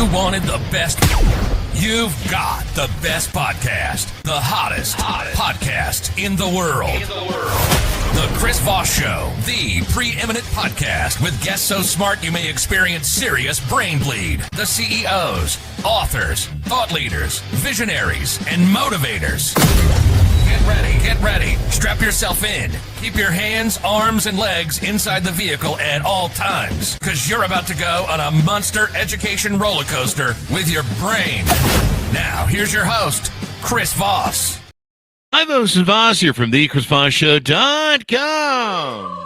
You wanted the best. You've got the best podcast, the hottest podcast in the world. The Chris Voss Show, the preeminent podcast with guests so smart you may experience serious brain bleed. The CEOs, authors, thought leaders, visionaries, and motivators. Get ready. Strap yourself in. Keep your hands, arms, and legs inside the vehicle at all times, because you're about to go on a monster education roller coaster with your brain. Now, here's your host, Chris Voss. Hi, this is Voss here from thechrisvossshow.com.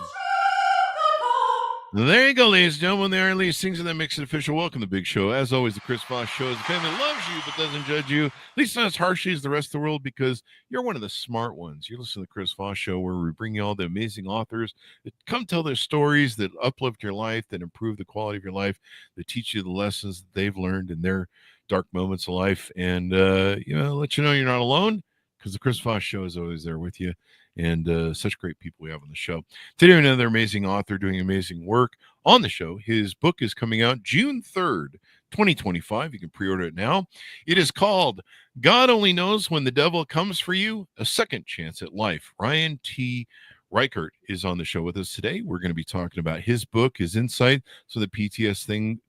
There you go, ladies and gentlemen. There are these things that makes it official. Welcome to the big show. As always, the Chris Voss Show is a family that loves you but doesn't judge you, at least not as harshly as the rest of the world, because you're one of the smart ones. You're listening to the Chris Voss Show, where we bring you all the amazing authors that come tell their stories that uplift your life, that improve the quality of your life, that teach you the lessons that they've learned in their dark moments of life, and let you know you're not alone, because the Chris Voss Show is always there with you. And such great people we have on the show. Today, another amazing author doing amazing work on the show. His book is coming out June 3rd, 2025. You can pre-order it now. It is called God Only Knows When the Devil Comes for You, A Second Chance at Life. Ryan T. Reichert is on the show with us today. We're going to be talking about his book, his insight, so the PTSD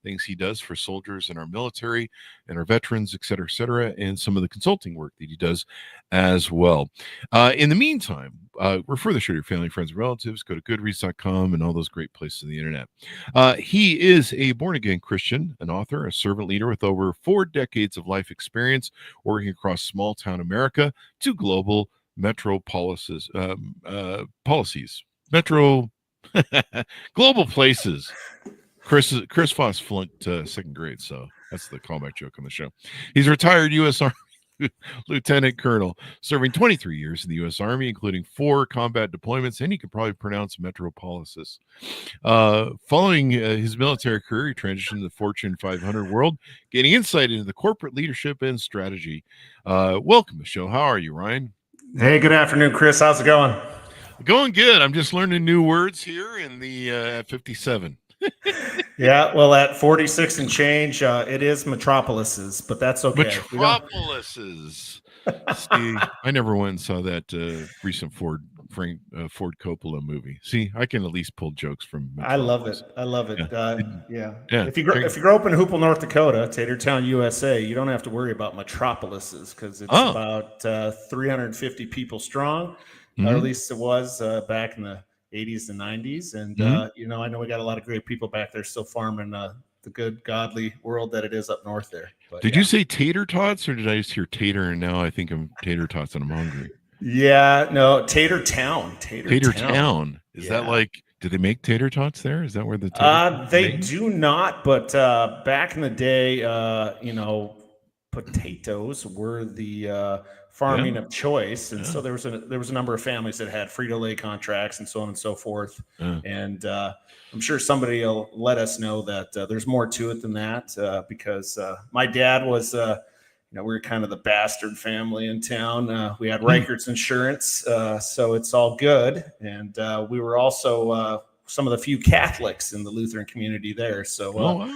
things he does for soldiers in our military and our veterans, et cetera, and some of the consulting work that he does as well. In the meantime, refer the show to your family, friends, and relatives. Go to goodreads.com and all those great places on the internet. He is a born-again Christian, an author, a servant leader with over 4 decades of life experience working across small-town America to global metro policies. Global places. Chris Voss flunked second grade, so that's the callback joke on the show. He's a retired U.S. Army Lieutenant Colonel, serving 23 years in the U.S. Army, including 4 combat deployments, and he can probably pronounce metropolises. Following his military career, he transitioned to the Fortune 500 world, gaining insight into the corporate leadership and strategy. Welcome to the show. How are you, Ryan? Hey, good afternoon, Chris. How's it going? Going good. I'm just learning new words here in the at 57. Yeah, well, at 46 and change, it is metropolises, but that's okay. Metropolises. See, I never went and saw that recent Ford Coppola movie. See, I can at least pull jokes from. I love it. Yeah. If you grow up in Hoople, North Dakota, Tatertown, USA, you don't have to worry about metropolises because it's about 350 people strong, or at least it was back in the 80s and 90s, and I know we got a lot of great people back there still farming the good godly world that it is up north there. But, did you say tater tots, or did I just hear tater and now I think I'm tater tots and I'm hungry? Yeah, no, Tatertown. Tatertown. Is that like, do they make tater tots there? Is that where the they do not, but back in the day, potatoes were the farming of choice, and so there was a number of families that had Frito-Lay contracts and so on and so forth. And I'm sure somebody will let us know that there's more to it than that, because my dad was, we were kind of the bastard family in town. We had Reichert's insurance, so it's all good. And we were also some of the few Catholics in the Lutheran community there. So.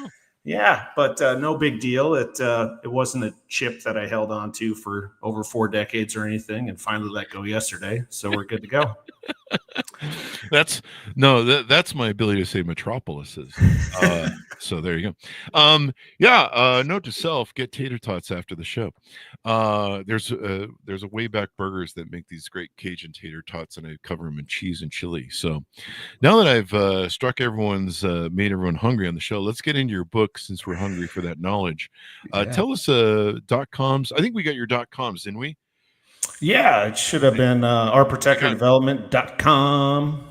Yeah, but no big deal. It wasn't a chip that I held on to for over 4 decades or anything, and finally let go yesterday. So we're good to go. That's my ability to say metropolises. So there you go. Note to self: get tater tots after the show. There's a Wayback Burgers that make these great Cajun tater tots, and I cover them in cheese and chili. So now that I've made everyone hungry on the show, let's get into your book since we're hungry for that knowledge. Tell us .coms. I think we got your .coms, didn't we? Yeah, it should have been ourprotectordevelopment.com.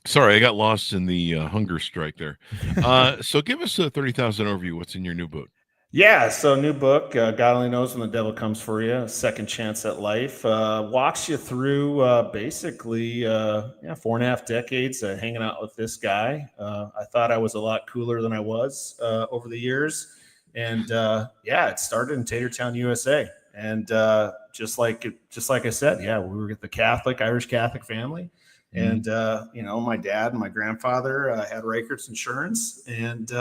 Sorry, I got lost in the hunger strike there. So give us a 30,000 overview. What's in your new book? Yeah, so new book, God Only Knows When the Devil Comes for You, A Second Chance at Life. Walks you through basically 4.5 decades hanging out with this guy. I thought I was a lot cooler than I was over the years. And it started in Tatertown, USA. And just like I said, we were the Irish Catholic family. And, my dad and my grandfather had Reichert's insurance. And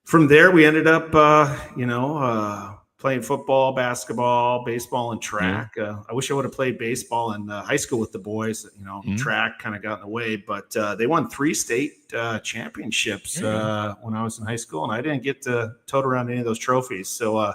from there, we ended up, playing football, basketball, baseball, and track. I wish I would have played baseball in high school with the boys. Track kind of got in the way, but they won 3 state championships when I was in high school, and I didn't get to tote around any of those trophies. So I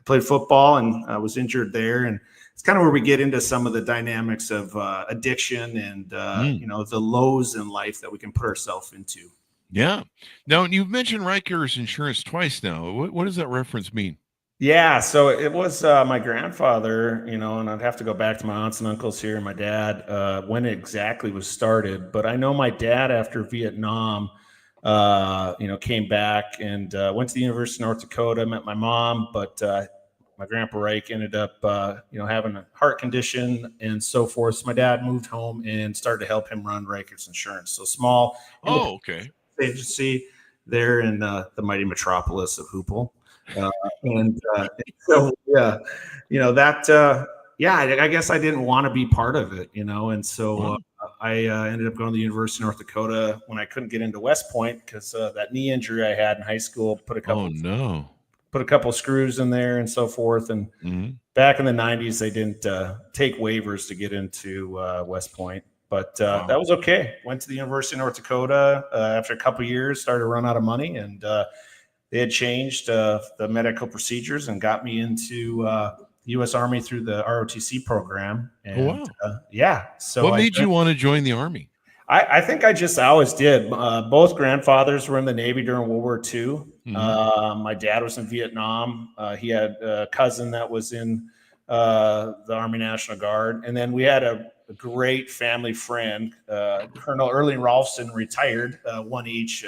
played football, and I was injured there, and it's kind of where we get into some of the dynamics of addiction and the lows in life that we can put ourselves into. Yeah. Now, you've mentioned Reichert's insurance twice now. What does that reference mean? Yeah, so it was my grandfather, and I'd have to go back to my aunts and uncles here and my dad when it exactly was started. But I know my dad, after Vietnam, came back and went to the University of North Dakota, met my mom, but my grandpa Reich ended up, having a heart condition and so forth. So my dad moved home and started to help him run Reichert's Insurance. So small agency there in the mighty metropolis of Hoople. I guess I didn't want to be part of it, and so I ended up going to the University of North Dakota when I couldn't get into West Point because that knee injury I had in high school put a couple screws in there and so forth. And back in the 90s, they didn't take waivers to get into West Point. But that was okay. Went to the University of North Dakota after a couple of years, started to run out of money, and they had changed the medical procedures and got me into the U.S. Army through the ROTC program. And, So what made you want to join the Army? I think I always did. Both grandfathers were in the Navy during World War II. My dad was in Vietnam. He had a cousin that was in the Army National Guard. And then we had a great family friend, Colonel Erling Rolfson, retired, one each,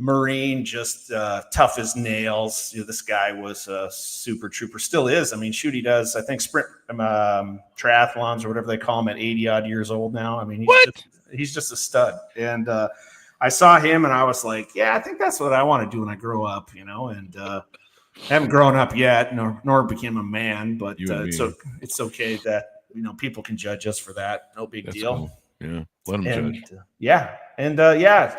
Marine, just tough as nails. This guy was a super trooper, still is. I mean, shoot, he does, I think, sprint triathlons or whatever they call him at 80 odd years old now. I mean, he's just a stud. And I saw him and I was like, yeah, I think that's what I want to do when I grow up, and I haven't grown up yet, nor became a man, but it's okay that, people can judge us for that. No big deal. Cool. Yeah. Let them judge.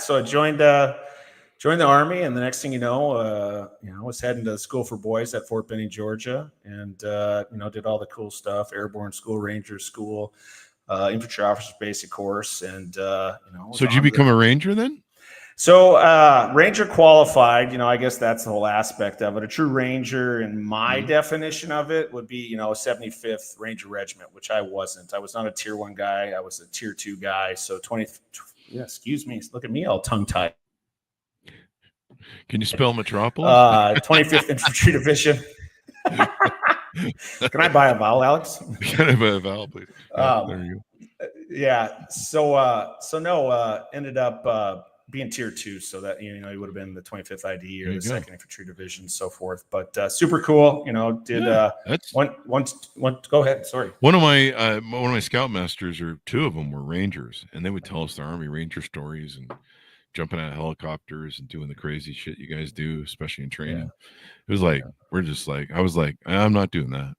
So I joined the Army, and the next thing I was heading to school for boys at Fort Benning, Georgia, and did all the cool stuff: airborne school, Ranger school, infantry officer basic course, and So did you become a Ranger then? So Ranger qualified. I guess that's the whole aspect of it. A true Ranger, in my definition of it, would be a 75th Ranger Regiment, which I wasn't. I was not a Tier 1 guy. I was a Tier 2 guy. So excuse me, look at me all tongue-tied. Can you spell metropolis? 25th Infantry Division. Can I buy a vowel, Alex? Can I buy a vowel, please? There you go. Yeah. Ended up being Tier 2, so that he would have been the 25th ID or the 2nd Infantry Division, so forth. But super cool. Go ahead. Sorry. One of my scoutmasters, or 2 of them, were Rangers, and they would tell us the Army Ranger stories and jumping out of helicopters and doing the crazy shit you guys do, especially in training. Yeah. It was like, I was like, I'm not doing that.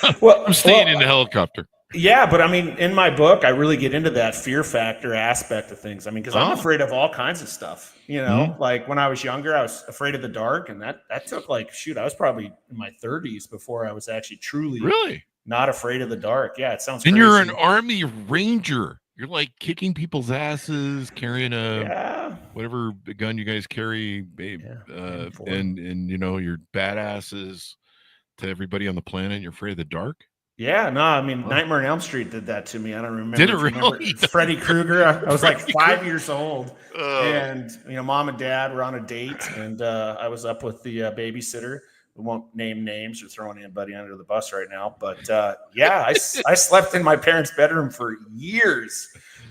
I'm staying in the helicopter. Yeah, but I mean, in my book, I really get into that fear factor aspect of things. I mean, because I'm afraid of all kinds of stuff. Like when I was younger, I was afraid of the dark, and that took I was probably in my 30s before I was actually truly not afraid of the dark. Yeah, it sounds crazy. And you're an Army Ranger. You're like kicking people's asses, carrying whatever gun you guys carry, babe. And you're badasses to everybody on the planet. You're afraid of the dark. Yeah, no, I mean, Nightmare on Elm Street did that to me. I don't remember. Did it really? Freddy Krueger. I was like 5 years old, and mom and dad were on a date, and I was up with the babysitter. We won't name names or throwing anybody under the bus right now, but I slept in my parents' bedroom for years.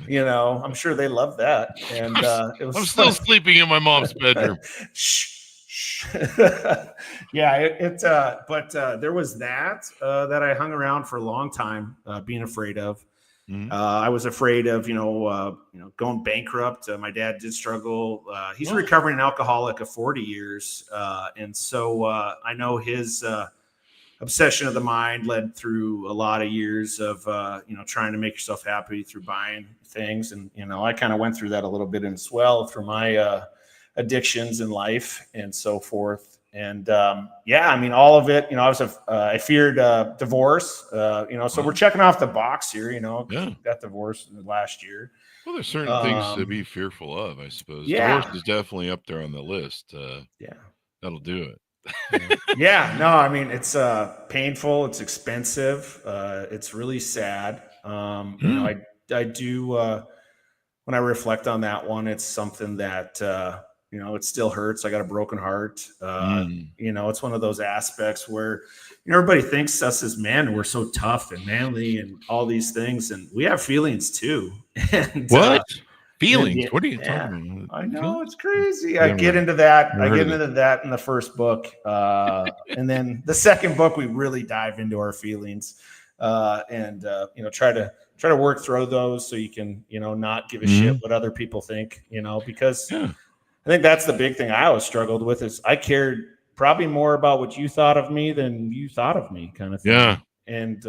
I'm sure they loved that, and it was. I'm still sleeping in my mom's bedroom. But there was that I hung around for a long time, being afraid of. I was afraid of, going bankrupt. My dad did struggle. He's a recovering alcoholic of 40 years. And so I know his obsession of the mind led through a lot of years of, trying to make yourself happy through buying things. And, I kind of went through that a little bit as well through my addictions in life and so forth. And I mean, all of it, I feared divorce, so we're checking off the box here, got divorced last year. Well, there's certain things to be fearful of, I suppose. Yeah. Divorce is definitely up there on the list. That'll do it. No, I mean, it's painful. It's expensive. It's really sad. I do, when I reflect on that one, it's something that, it still hurts. I got a broken heart. It's one of those aspects where everybody thinks us as men, we're so tough and manly and all these things. And we have feelings too. And, what? Feelings? What are you talking about? I know, it's crazy. I get into that. I get into that in the first book. And then the second book, we really dive into our feelings and try to work through those so you can, not give a shit what other people think, because I think that's the big thing I always struggled with is I cared probably more about what you thought of me than you thought of me kind of thing. Yeah. And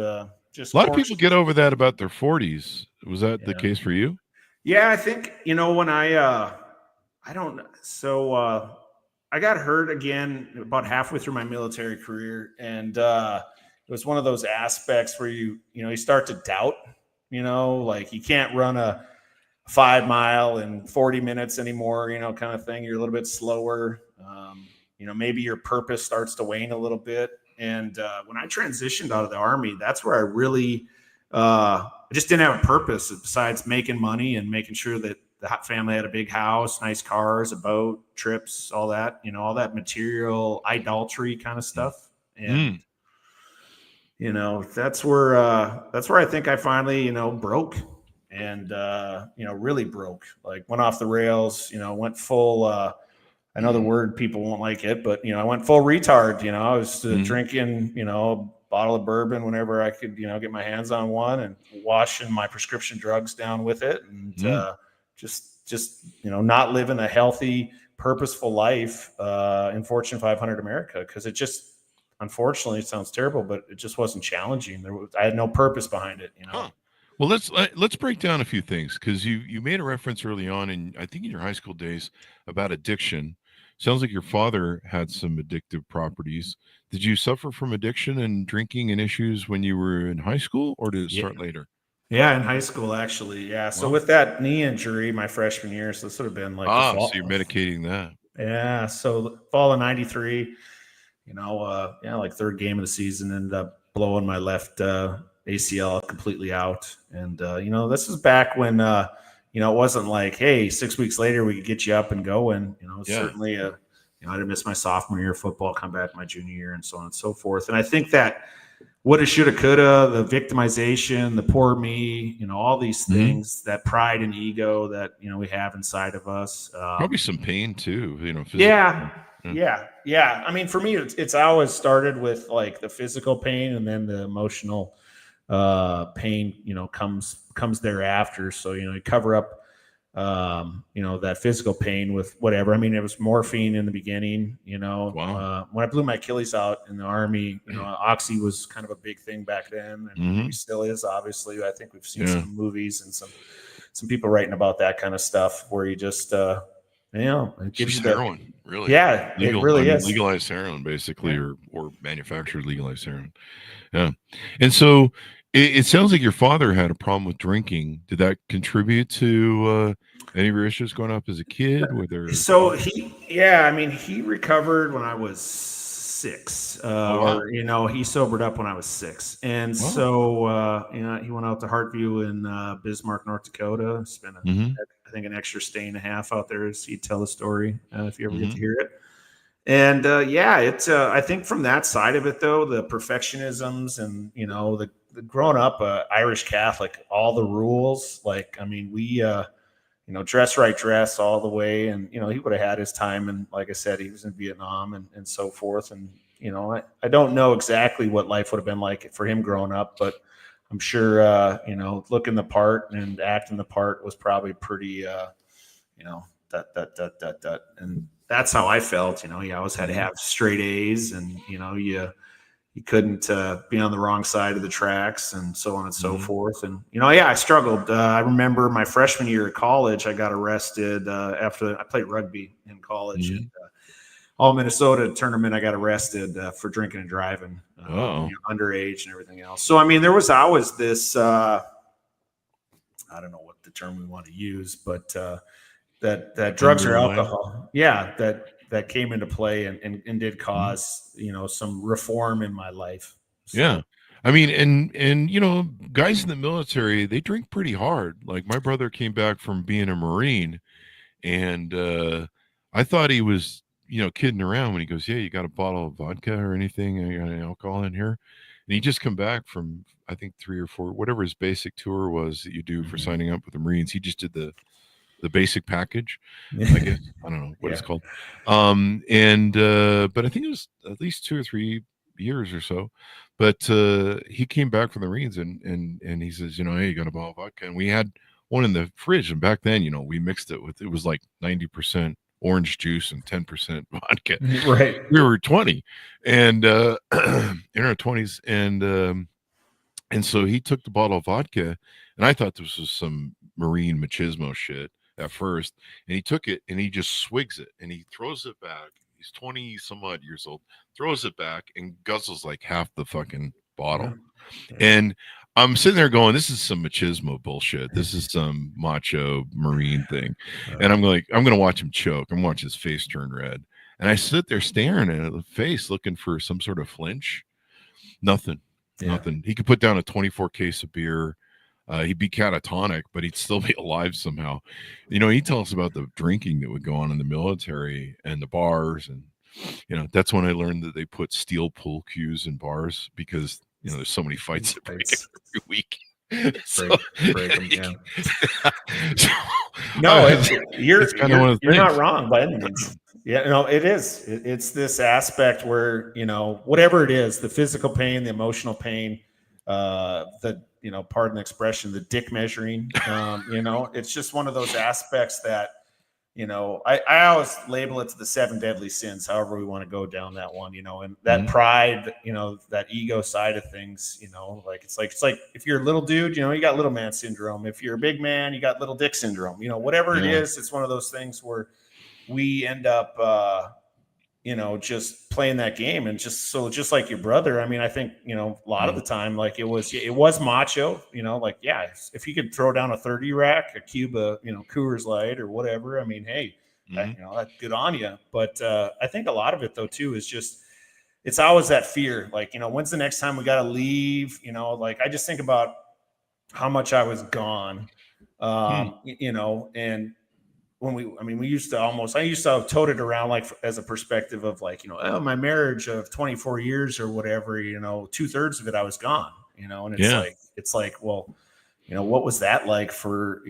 just a lot of people get over that about their 40s. Was that the case for you? Yeah, I think, when I got hurt again about halfway through my military career. And it was one of those aspects where you start to doubt, like you can't run a 5 mile in 40 minutes anymore, kind of thing. You're a little bit slower. Maybe your purpose starts to wane a little bit. And when I transitioned out of the Army, that's where I really, I just didn't have a purpose besides making money and making sure that the family had a big house, nice cars, a boat, trips, all that, all that material idolatry kind of stuff. And, that's where I think I finally, broke and, really broke, like went off the rails, went full, I know the word people won't like it, but, I went full retard, I was drinking, bottle of bourbon whenever I could, get my hands on one and washing my prescription drugs down with it. And just not living a healthy, purposeful life in Fortune 500 America. Cause it just, unfortunately, it sounds terrible, but it just wasn't challenging. I had no purpose behind it, Well, let's break down a few things because you made a reference early on, and I think in your high school days about addiction. Sounds like your father had some addictive properties. Did you suffer from addiction and drinking and issues when you were in high school, or did it start later? Yeah, in high school, actually. Yeah. So with that knee injury my freshman year, so this would have been like the fall. So you're medicating that. Yeah. So fall of 93, like third game of the season, ended up blowing my left ACL completely out. And, this is back when, it wasn't like, hey, 6 weeks later we could get you up and going. Certainly, I didn't miss my sophomore year of football, come back my junior year, and so on and so forth. And I think that woulda, shoulda, coulda, the victimization, the poor me, all these things, that pride and ego that, we have inside of us. Probably some pain too, physically. Yeah. I mean, for me, it's always started with like the physical pain and then the emotional pain, comes thereafter. So, you cover up, that physical pain with whatever. I mean, it was morphine in the beginning, Wow. When I blew my Achilles out in the Army, Oxy was kind of a big thing back then, and maybe still is, obviously. I think we've seen some movies and some people writing about that kind of stuff where you just, it gives you heroin, really. Yeah, it really is. Legalized heroin, basically, or manufactured legalized heroin. Yeah. And so it sounds like your father had a problem with drinking. Did that contribute to any of your issues growing up as a kid? So he recovered when I was 6, or he sobered up when I was 6, and so he went out to Hartview in Bismarck, North Dakota. Spent I think an extra stay and a half out there. So he'd tell the story if you ever get to hear it. And I think from that side of it, though, the perfectionisms and the growing up Irish Catholic, all the rules, like, I mean, we dress right, dress all the way, and he would have had his time, and like I said, he was in Vietnam and so forth, and I don't know exactly what life would have been like for him growing up, but I'm sure looking the part and acting the part was probably pretty and that's how I felt. You always had to have straight A's, and you he couldn't be on the wrong side of the tracks and so on and so forth. And, I struggled. I remember my freshman year at college, I got arrested after I played rugby in college. And, all Minnesota tournament, I got arrested for drinking and driving, underage and everything else. So, I mean, there was always this, I don't know what the term we want to use, but that drugs or alcohol, that came into play and did cause, some reform in my life. So. Yeah. I mean, and guys in the military, they drink pretty hard. Like my brother came back from being a Marine, and I thought he was, kidding around when he goes, yeah, you got a bottle of vodka or anything? You got any alcohol in here? And he just come back from, I think 3 or 4, whatever his basic tour was that you do for signing up with the Marines. He just did the basic package, I guess. I don't know what it's called. But I think it was at least 2 or 3 years or so. But he came back from the Marines and he says, hey, you got a bottle of vodka? And we had one in the fridge. And back then, we mixed it with, it was like 90% orange juice and 10% vodka. Right. We were 20 and in our 20s. And so he took the bottle of vodka, and I thought this was some Marine machismo shit at first. And he took it and he just swigs it and he throws it back. He's 20 some odd years old, throws it back and guzzles like half the fucking bottle. Yeah. And I'm sitting there going, this is some machismo bullshit. This is some macho Marine thing. And I'm like, I'm going to watch him choke. I'm watching his face turn red. And I sit there staring at the face, looking for some sort of flinch. Nothing. He could put down a 24 case of beer. He'd be catatonic, but he'd still be alive somehow. He tells us about the drinking that would go on in the military and the bars. And, that's when I learned that they put steel pool cues in bars because, there's so many fights that break every week. Break them, yeah. No, you're not wrong by any means. Yeah, it is. It's this aspect where, whatever it is, the physical pain, the emotional pain, pardon the expression, the dick measuring, it's just one of those aspects that, I always label it to the 7 deadly sins, however we want to go down that one, and that pride, that ego side of things, it's like if you're a little dude, you got little man syndrome. If you're a big man, you got little dick syndrome, whatever it is, it's one of those things where we end up, just playing that game. And just like your brother, I mean, I think, a lot of the time, like it was macho, if you could throw down a 30 rack, a Cuba, Coors Light or whatever, I mean, hey, that's good on you. But I think a lot of it though, too, is just, it's always that fear. Like, when's the next time we got to leave? I just think about how much I was gone, and we used to I used to have toted around like as a perspective of like, my marriage of 24 years or whatever, 2/3 of it I was gone, and it's like, well, what was that like for,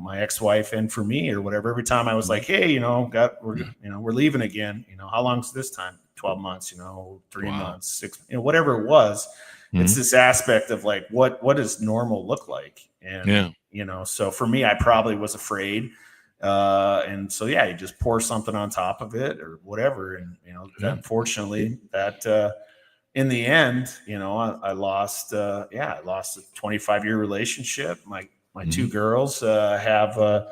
my ex-wife and for me or whatever? Every time I was like, hey, we're leaving again, how long's this time? 12 months, 3 months, 6, whatever it was. It's this aspect of like, what does normal look like? And, so for me, I probably was afraid. And so, you just pour something on top of it or whatever. And, unfortunately that, in the end, I lost a 25-year relationship. My 2 girls, have, the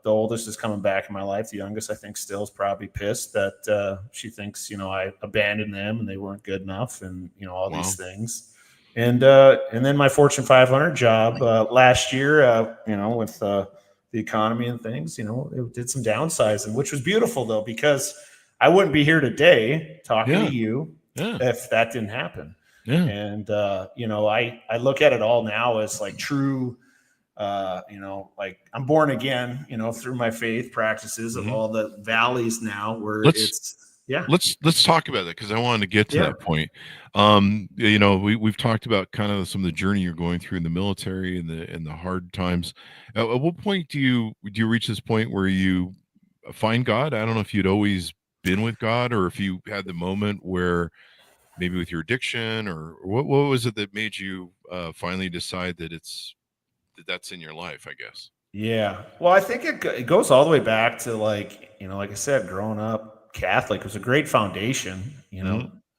oldest is coming back in my life. The youngest, I think, still is probably pissed that, she thinks, I abandoned them and they weren't good enough and, all these things. And then my Fortune 500 job, last year, with, the economy and things, it did some downsizing, which was beautiful though, because I wouldn't be here today talking to you if that didn't happen. Yeah. And, I look at it all now as like true, like I'm born again, through my faith practices of all the valleys now where let's talk about that. Cause I wanted to get to that point. We've talked about kind of some of the journey you're going through in the military and the hard times. At what point do you reach this point where you find God? I don't know if you'd always been with God or if you had the moment where maybe with your addiction or what was it that made you finally decide that that's in your life, I guess? Yeah. Well, I think it goes all the way back to like, like I said, growing up Catholic was a great foundation,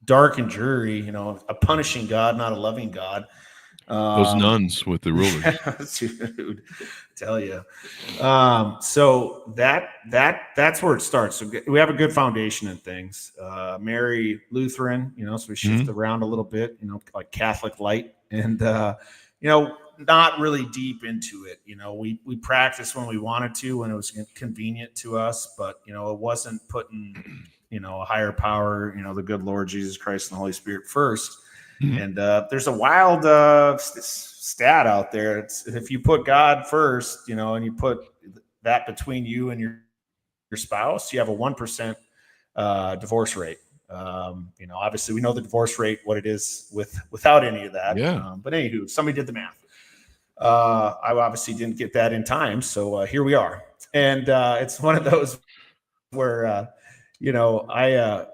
dark and dreary, you know, a punishing God, not a loving God. Those nuns with the rulers. Dude, tell you. So that's where it starts. So we have a good foundation in things. Mary Lutheran, you know, so we shift around a little bit, you know, like Catholic light, and you know, not really deep into it. You know, we practiced when we wanted to, when it was convenient to us, but you know, it wasn't putting, you know, a higher power, you know, the good Lord Jesus Christ and the Holy Spirit first. And there's a wild stat out there. It's, if you put God first, you know, and you put that between you and your spouse, you have a 1% divorce rate. You know, obviously we know the divorce rate, what it is without any of that. Yeah. But anywho, somebody did the math. I obviously didn't get that in time. So here we are. And it's one of those where, you know, I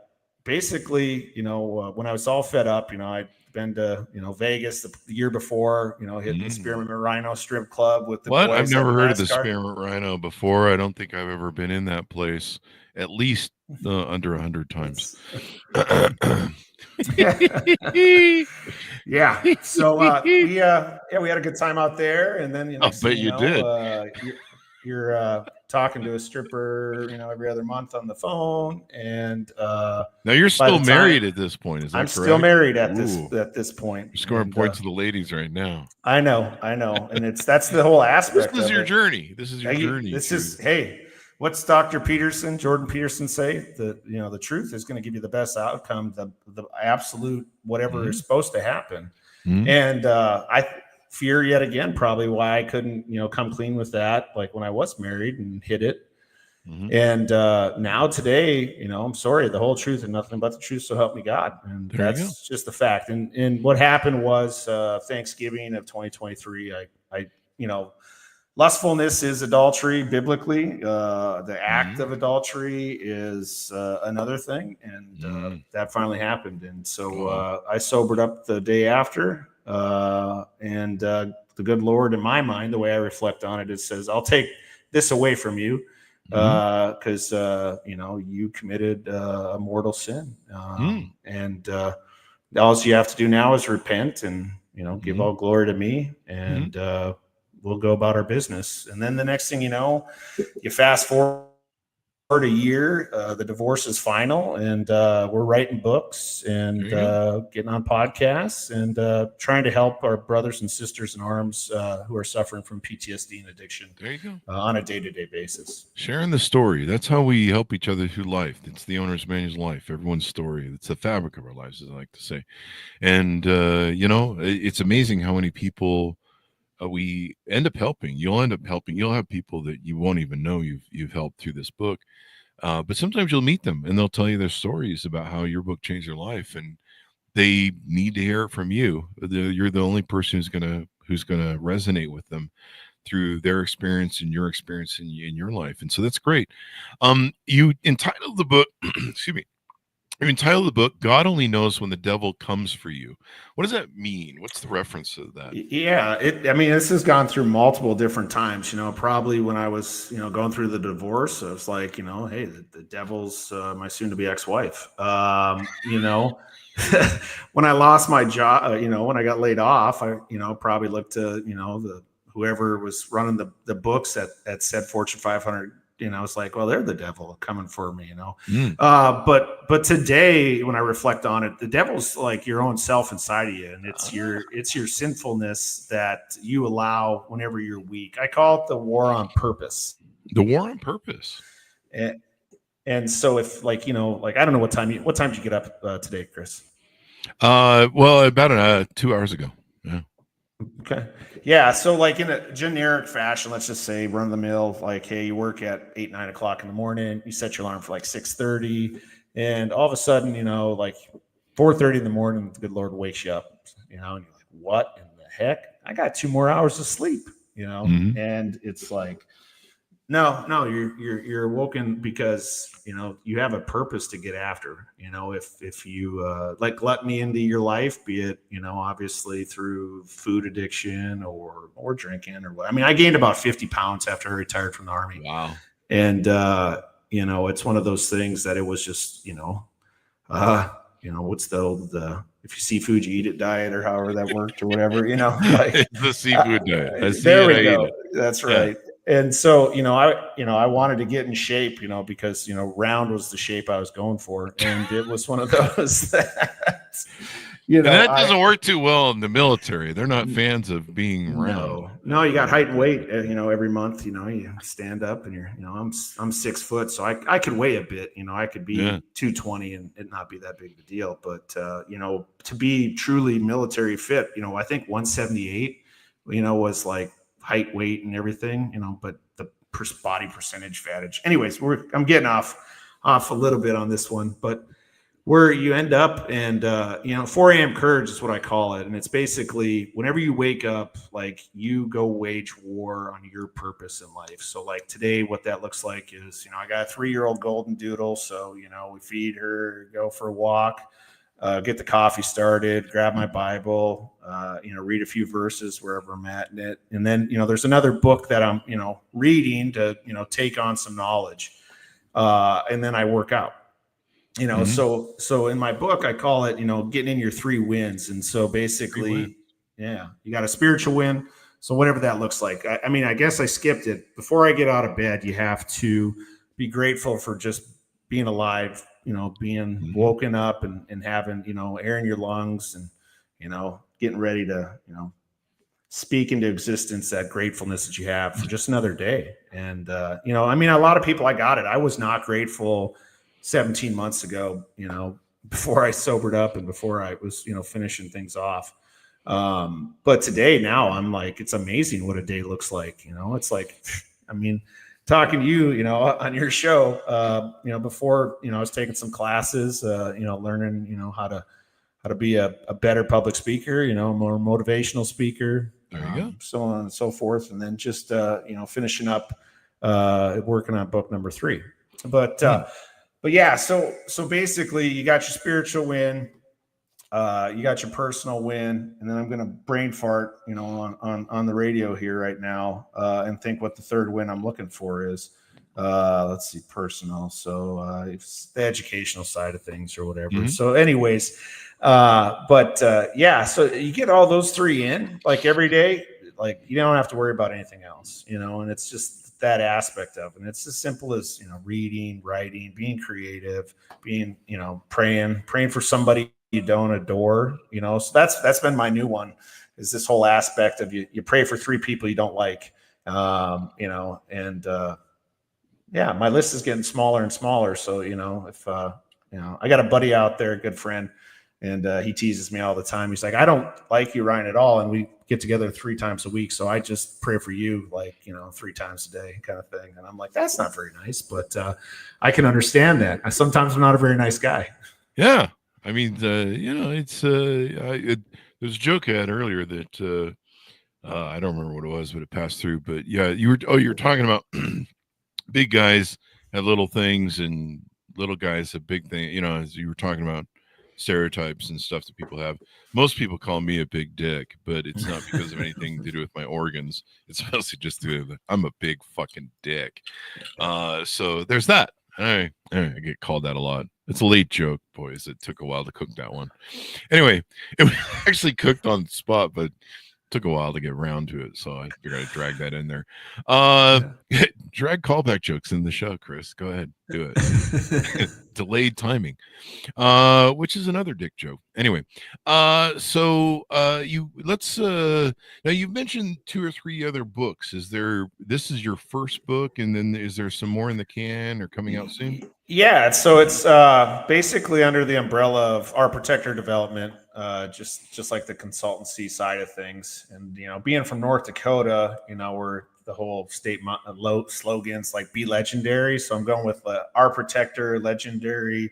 basically, you know, when I was all fed up, you know, I'd been to, you know, Vegas the year before, you know, hit the Spearmint Rhino strip club with the boys. I've never heard of the Spearmint Rhino before. I don't think I've ever been in that place at least under 100 times. Yeah. So we had a good time out there, and then I bet you did. You're talking to a stripper, you know, every other month on the phone, and now you're still married at this point. Is that correct? I'm still married at this point. You're scoring points to the ladies right now. I know, and that's the whole aspect. This is your journey. This is your journey. Hey, what's Dr. Jordan Peterson say? That, you know, the truth is going to give you the best outcome, the absolute whatever is supposed to happen. And I fear yet again probably why I couldn't, you know, come clean with that, like when I was married and hid it. And now today, you know, I'm sorry, the whole truth and nothing but the truth, so help me God. And that's just the fact. And what happened was Thanksgiving of 2023, I you know, lustfulness is adultery biblically. The act of adultery is another thing. And that finally happened. And so I sobered up the day after. And the good Lord, in my mind, the way I reflect on it, it says, I'll take this away from you because, you know, you committed a mortal sin. And all you have to do now is repent and, you know, give all glory to me. And we'll go about our business. And then the next thing you know, you fast forward a year, the divorce is final, and we're writing books and getting on podcasts and trying to help our brothers and sisters in arms who are suffering from PTSD and addiction. There you go. On a day-to-day basis. Sharing the story. That's how we help each other through life. It's the owner's manual's life, everyone's story. It's the fabric of our lives, as I like to say. And, you know, it's amazing how many people we end up helping. You'll end up helping. You'll have people that you won't even know you've helped through this book. But sometimes you'll meet them and they'll tell you their stories about how your book changed their life, and they need to hear it from you. You're the only person who's gonna resonate with them through their experience and your experience in your life. And so that's great. You entitled the book, excuse me. You entitled the book, God Only Knows When the Devil Comes for You. What does that mean? What's the reference to that? Yeah, I mean, this has gone through multiple different times, you know, probably when I was, you know, going through the divorce, I was like, you know, hey, the devil's my soon-to-be ex-wife. You know, when I lost my job, you know, when I got laid off, I, you know, probably looked to, you know, whoever was running the books that said Fortune 500, you know, it's like, well, they're the devil coming for me, you know. But today, when I reflect on it, the devil's like your own self inside of you, and it's your sinfulness that you allow whenever you're weak. I call it the war on purpose. The war on purpose. And so if, like, you know, like, I don't know what time did you get up today, Chris? Well, about 2 hours ago. Yeah. Okay. Yeah. So like in a generic fashion, let's just say run of the mill, like, hey, you work at 8, 9 o'clock in the morning, you set your alarm for like 6:30, and all of a sudden, you know, like 4:30 in the morning, the good Lord wakes you up, you know, and you're like, what in the heck? I got 2 more hours of sleep, you know? And it's like, no, you're awoken because, you know, you have a purpose to get after. You know, if you let gluttony into your life, be it, you know, obviously through food addiction or drinking or what. I mean, I gained about 50 pounds after I retired from the Army. Wow. And you know, it's one of those things that it was just, you know, what's the old, if you see food, you eat it diet, or however that worked, or whatever, like it's the seafood diet. I see there it, we I go. eat it. That's right. Yeah. And so, I wanted to get in shape, because, round was the shape I was going for. And it was one of those that, and that doesn't work too well in the military. They're not fans of being round. No, you got height and weight, every month, you stand up and you're, I'm 6 foot, so I could weigh a bit, I could be 220 and it not be that big of a deal. But, to be truly military fit, I think 178, was like height, weight, and everything, but the body percentage advantage. Anyways, I'm getting off a little bit on this one, but where you end up, and 4 a.m. courage is what I call it, and it's basically whenever you wake up, like, you go wage war on your purpose in life. So like today, what that looks like is, I got a 3-year-old golden doodle, so we feed her, go for a walk, get the coffee started, grab my Bible, read a few verses wherever I'm at in it, and then there's another book that I'm reading to take on some knowledge, and then I work out. So in my book, I call it, getting in your 3 wins. And so basically, you got a spiritual win. So whatever that looks like. I mean, I guess I skipped it. Before I get out of bed, you have to be grateful for just being alive, being woken up and having, air in your lungs and, getting ready to, speak into existence that gratefulness that you have for just another day. And, a lot of people, I got it. I was not grateful 17 months ago, before I sobered up and before I was, finishing things off. But today, now I'm like, it's amazing what a day looks like. It's like, talking to you, on your show, before, I was taking some classes, learning, how to be a better public speaker, more motivational speaker, there you go. So on and so forth. And then just, finishing up, working on book number 3, but yeah, so basically you got your spiritual win, you got your personal win, and then I'm going to brain fart, on the radio here right now, and think what the third win I'm looking for is. Let's see, personal. So it's the educational side of things or whatever. So anyways, so you get all those 3 in, like, every day, like, you don't have to worry about anything else, and it's just that aspect of it. And it's as simple as, reading, writing, being creative, being, praying for somebody you don't adore, so that's been my new one, is this whole aspect of you pray for 3 people you don't like, my list is getting smaller and smaller. So, if, I got a buddy out there, a good friend, and he teases me all the time. He's like, I don't like you, Ryan, at all. And we get together 3 times a week. So I just pray for you, like, 3 times a day kind of thing. And I'm like, that's not very nice, but I can understand that. Sometimes I'm not a very nice guy. Yeah. I mean, it's, there's a joke I had earlier that I don't remember what it was, but it passed through. But yeah, you were talking about big guys have little things and little guys have big things, as you were talking about stereotypes and stuff that people have. Most people call me a big dick, but it's not because of anything to do with my organs. It's mostly just I'm a big fucking dick. So there's that. I get called that a lot. It's a late joke, boys. It took a while to cook that one. Anyway, it was actually cooked on the spot, but took a while to get around to it, so I figured I'd drag that in there. Drag callback jokes in the show, Chris. Go ahead, do it. Delayed timing, which is another dick joke. Anyway, now you've mentioned 2 or 3 other books. This is your first book, and then is there some more in the can or coming out soon? Yeah, so it's basically under the umbrella of Our Protector Development, just like the consultancy side of things. And, being from North Dakota, where the whole state slogans like "Be Legendary." So I'm going with Our Protector Legendary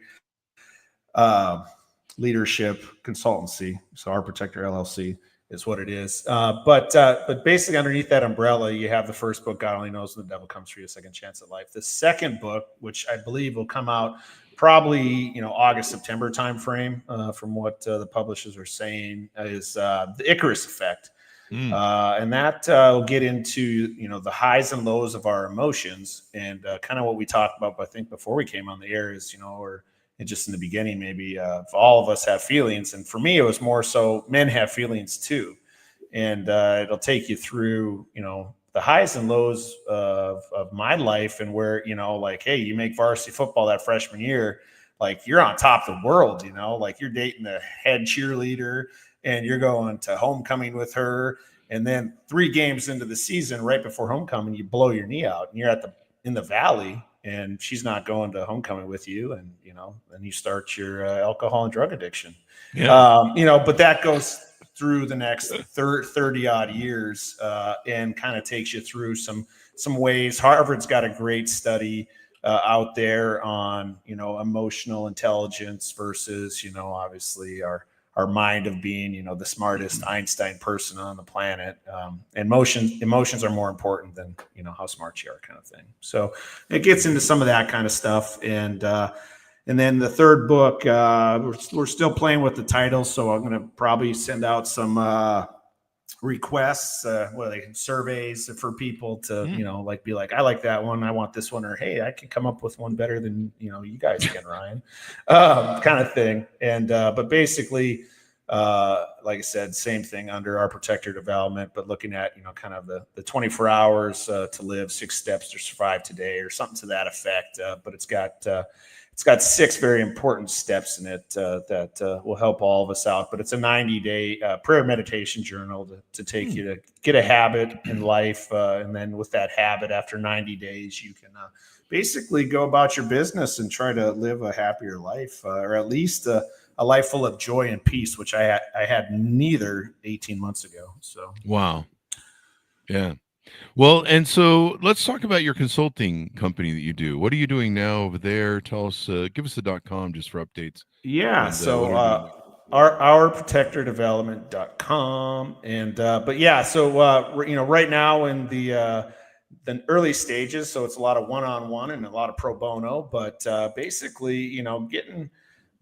Leadership Consultancy. So Our Protector LLC is what it is. But basically underneath that umbrella, you have the first book, God Only Knows When the Devil Comes for You, A Second Chance at Life. The second book, which I believe will come out probably, August, September timeframe, from what the publishers are saying, is The Icarus Effect. And that will get into, the highs and lows of our emotions, and kind of what we talked about, I think, before we came on the air is, we're just in the beginning, maybe all of us have feelings. And for me, it was more so men have feelings too. And it'll take you through, the highs and lows of my life, and where, like, hey, you make varsity football that freshman year, like you're on top of the world, like you're dating the head cheerleader and you're going to homecoming with her. And then 3 games into the season, right before homecoming, you blow your knee out and you're in the valley, and she's not going to homecoming with you. And, then you start your alcohol and drug addiction. Yeah. But that goes through the next 30 odd years and kind of takes you through some ways. Harvard's got a great study out there on, emotional intelligence versus, obviously our mind of being, the smartest Einstein person on the planet. Emotions are more important than, how smart you are, kind of thing. So it gets into some of that kind of stuff. And then the third book, we're still playing with the title, so I'm going to probably send out some requests, surveys for people to, be like, I like that one, I want this one, or hey, I can come up with one better than you guys can, Ryan, kind of thing. And but basically, like I said, same thing under our protector development, but looking at kind of the 24 hours to live, 6 steps to survive today, or something to that effect. But it's got 6 very important steps in it that will help all of us out. But it's a 90-day prayer meditation journal to take you to get a habit in life. And then with that habit, after 90 days, you can basically go about your business and try to live a happier life, or at least a life full of joy and peace, which I had neither 18 months ago. So, wow. Yeah. Well, and so let's talk about your consulting company that you do. What are you doing now over there? Tell us, give us the .com just for updates. Yeah. And, so our protectordevelopment.com. And, but yeah, so, right now in the early stages, so it's a lot of one-on-one and a lot of pro bono, but basically, getting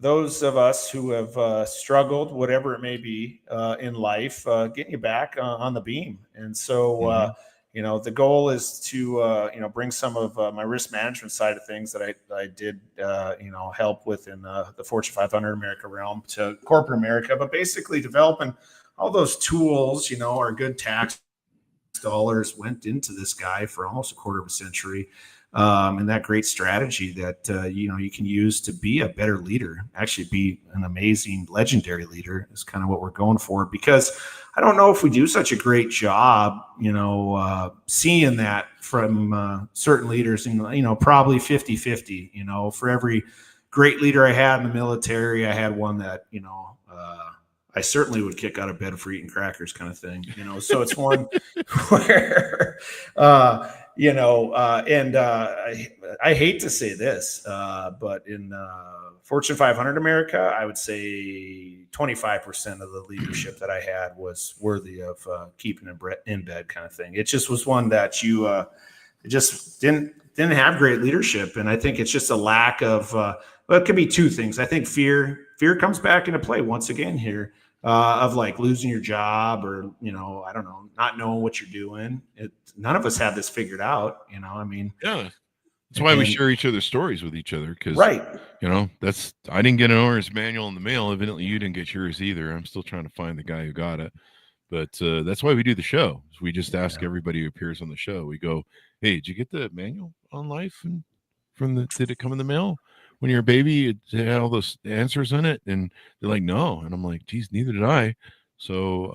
those of us who have struggled, whatever it may be in life, getting you back on the beam. And so, the goal is to, bring some of my risk management side of things that I did, help with in the Fortune 500 America realm to corporate America, but basically developing all those tools, our good tax dollars went into this guy for almost a quarter of a century. And that great strategy that, you can use to be a better leader, actually be an amazing, legendary leader is kind of what we're going for, because I don't know if we do such a great job, seeing that from certain leaders, and, probably 50-50, for every great leader I had in the military, I had one that, I certainly would kick out of bed for eating crackers, kind of thing, so it's one where, I hate to say this, but in Fortune 500 America, I would say 25% of the leadership that I had was worthy of keeping in bed, kind of thing. It just was one that you just didn't have great leadership. And I think it's just a lack of, well, it could be 2 things. I think fear comes back into play once again here. Of like losing your job, or, I don't know, not knowing what you're doing. None of us have this figured out, I mean. Yeah. That's why we share each other's stories with each other. Cause right. I didn't get an owner's manual in the mail. Evidently you didn't get yours either. I'm still trying to find the guy who got it, but that's why we do the show. We just ask everybody who appears on the show. We go, hey, did you get the manual on life? And did it come in the mail? When you're a baby, it had all those answers in it, and they're like, no. And I'm like, geez, neither did I. So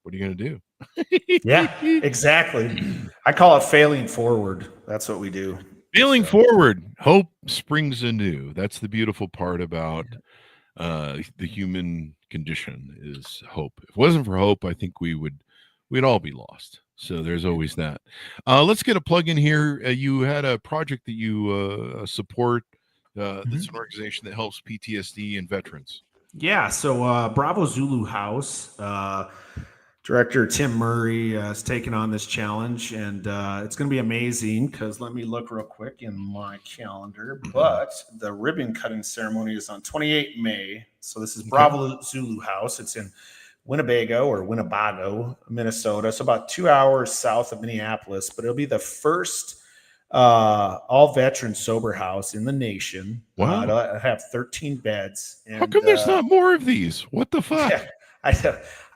what are you going to do? Yeah, exactly. I call it failing forward. That's what we do. Failing forward. Hope springs anew. That's the beautiful part about the human condition is hope. If it wasn't for hope, I think we'd all be lost. So there's always that. Let's get a plug in here. You had a project that you support. That's an organization that helps PTSD and veterans. Yeah. So Bravo Zulu House, Director Tim Murray has taken on this challenge, and it's going to be amazing because let me look real quick in my calendar. But the ribbon cutting ceremony is on 28 May. So this is Bravo Zulu House. It's in Winnebago, Minnesota. So about 2 hours south of Minneapolis, but it'll be the first all veteran sober house in the nation. Wow. I have 13 beds. And, how come there's not more of these? What the fuck? Yeah,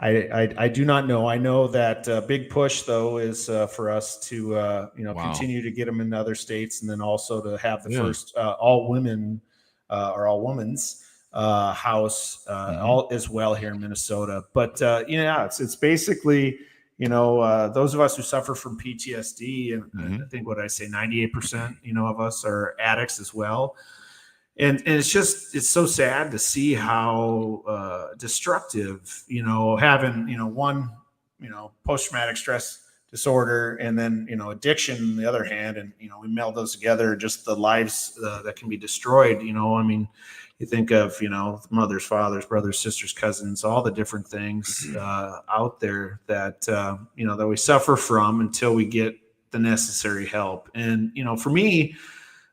I do not know. I know that big push though is for us to Wow. continue to get them in other states, and then also to have the Yeah. first all women or all women's house all as well here in Minnesota. But it's basically those of us who suffer from PTSD, and I think what I say 98% of us are addicts as well. And it's so sad to see how destructive, having, one, post-traumatic stress disorder, and then, addiction on the other hand. And, we meld those together, just the lives that can be destroyed. I mean, you think of, mothers, fathers, brothers, sisters, cousins, all the different things out there that, that we suffer from until we get the necessary help. And, for me,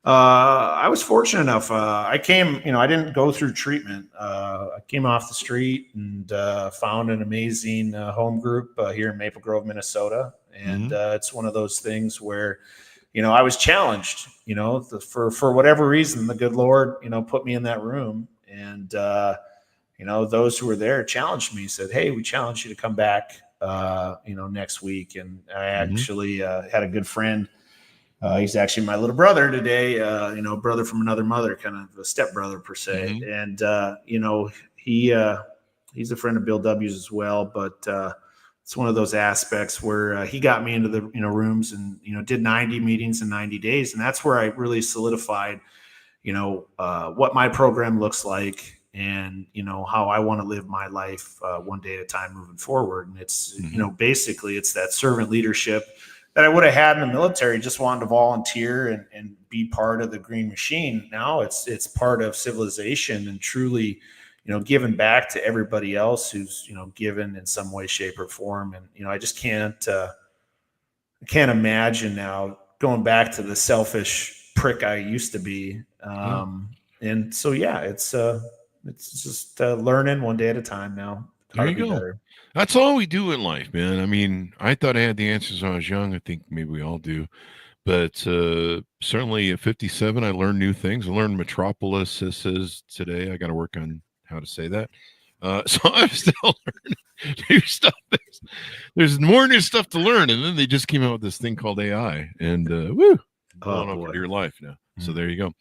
I was fortunate enough. I didn't go through treatment. I came off the street and found an amazing home group here in Maple Grove, Minnesota. And it's one of those things where, I was challenged, for whatever reason, the good Lord, put me in that room. And, those who were there challenged me, said, "Hey, we challenge you to come back, next week." And I actually had a good friend. He's actually my little brother today, brother from another mother, kind of a stepbrother per se. And, he's a friend of Bill W's as well. But it's one of those aspects where he got me into the, rooms and, did 90 meetings in 90 days. And that's where I really solidified, what my program looks like and, how I want to live my life one day at a time moving forward. And it's, basically it's that servant leadership that I would have had in the military, just wanted to volunteer and be part of the green machine. Now it's part of civilization and truly, giving back to everybody else who's, given in some way, shape, or form. And, I just can't imagine now going back to the selfish prick I used to be. And so, it's just learning one day at a time now. There you go. Better. That's all we do in life, man. I mean, I thought I had the answers when I was young. I think maybe we all do. But certainly at 57, I learned new things. I learned metropolis is today. I got to work on how to say that. So I'm still learning new stuff. There's more new stuff to learn. And then they just came out with this thing called AI. And blowing up into your life now. So there you go.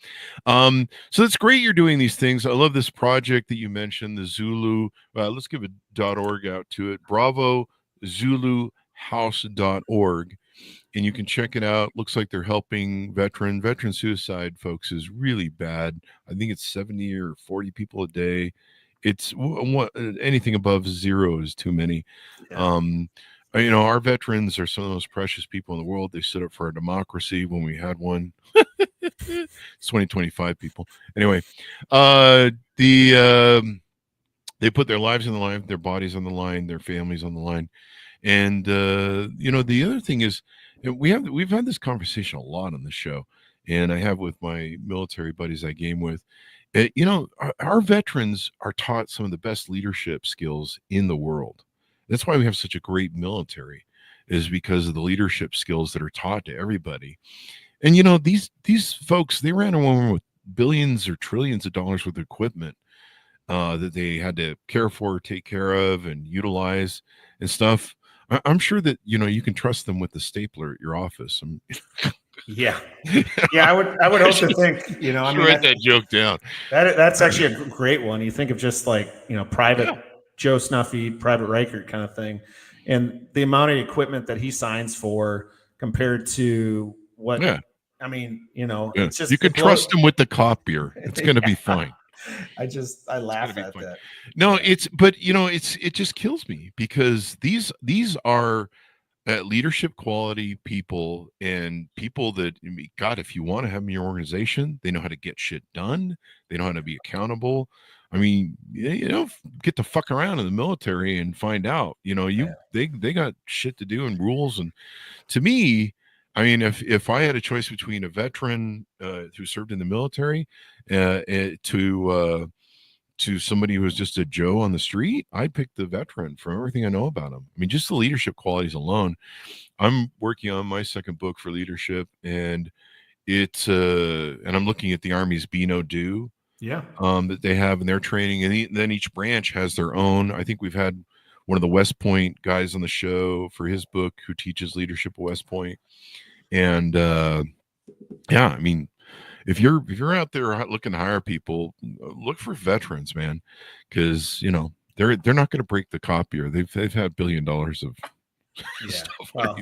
So it's great you're doing these things. I love this project that you mentioned, the Zulu. Let's give a .org out to it. BravoZuluHouse.org. And you can check it out. Looks like they're helping veteran suicide, folks, is really bad. I think it's 70 or 40 people a day. It's anything above 0 is too many. Yeah. Our veterans are some of the most precious people in the world. They stood up for our democracy when we had one. It's 2025 people. Anyway, they put their lives on the line, their bodies on the line, their families on the line. And the other thing is, we've had this conversation a lot on the show, and I have with my military buddies I game with. Our veterans are taught some of the best leadership skills in the world. That's why we have such a great military, is because of the leadership skills that are taught to everybody. And these folks, they ran around with billions or trillions of dollars worth of equipment that they had to care for, take care of, and utilize and stuff. I'm sure that you can trust them with the stapler at your office. Yeah. I would hope to think. Write that joke down. That's actually a great one. You think of just like private Joe Snuffy, Private Reichert kind of thing, and the amount of equipment that he signs for compared to what. Yeah. I mean, it's just you can trust him with the copier. It's going to be fine. I laugh at that. No, it just kills me because these are leadership quality people, and people that, God, if you want to have them in your organization, they know how to get shit done. They know how to be accountable. I mean, get to fuck around in the military and find out, they got shit to do and rules. And to me, I mean, if I had a choice between a veteran who served in the military to somebody who was just a Joe on the street, I'd pick the veteran from everything I know about him. I mean, just the leadership qualities alone. I'm working on my second book for leadership, and It's and I'm looking at the Army's Be No Do. Yeah. That they have in their training, and then each branch has their own. I think we've had one of the West Point guys on the show for his book who teaches leadership at West Point. And yeah, I mean, if you're out there looking to hire people, look for veterans, man, because they're not going to break the copier. They've had $1 billion of stuff. Well,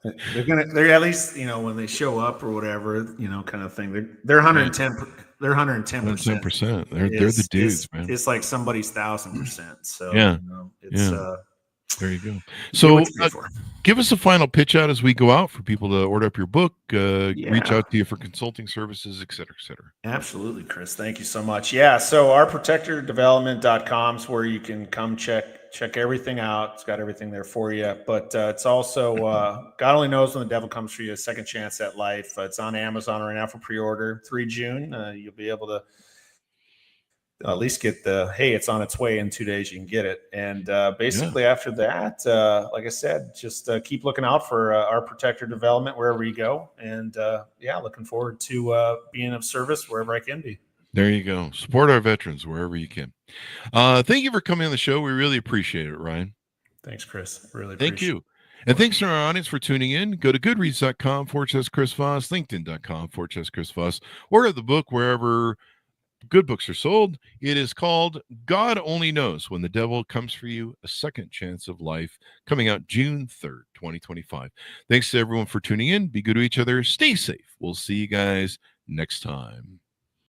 they're at least, when they show up or whatever, kind of thing. They're 110. They're 110%. 110%. They're the dudes, man. It's like somebody's 1,000%. So yeah, it's there you go. So give us a final pitch out as we go out for people to order up your book, reach out to you for consulting services, et cetera, et cetera. Absolutely, Chris. Thank you so much. Yeah. So ourprotectordevelopment.com is where you can come check everything out. It's got everything there for you. But it's also, God only knows when the devil comes for you, a second chance at life. It's on Amazon right now for pre-order. 3 June. You'll be able to at least get hey, it's on its way in 2 days. You can get it. And basically after that, like I said, just keep looking out for our Protector Development wherever you go. And looking forward to being of service wherever I can be. There you go. Support our veterans wherever you can. Thank you for coming on the show. We really appreciate it, Ryan. Thanks, Chris. Really Thank you. And thanks to our audience for tuning in. Go to goodreads.com/Chris Voss, LinkedIn.com/Chris Voss. Order the book wherever good books are sold. It is called God Only Knows When the Devil Comes for You, A Second Chance of Life, coming out June 3rd, 2025. Thanks to everyone for tuning in. Be good to each other. Stay safe. We'll see you guys next time.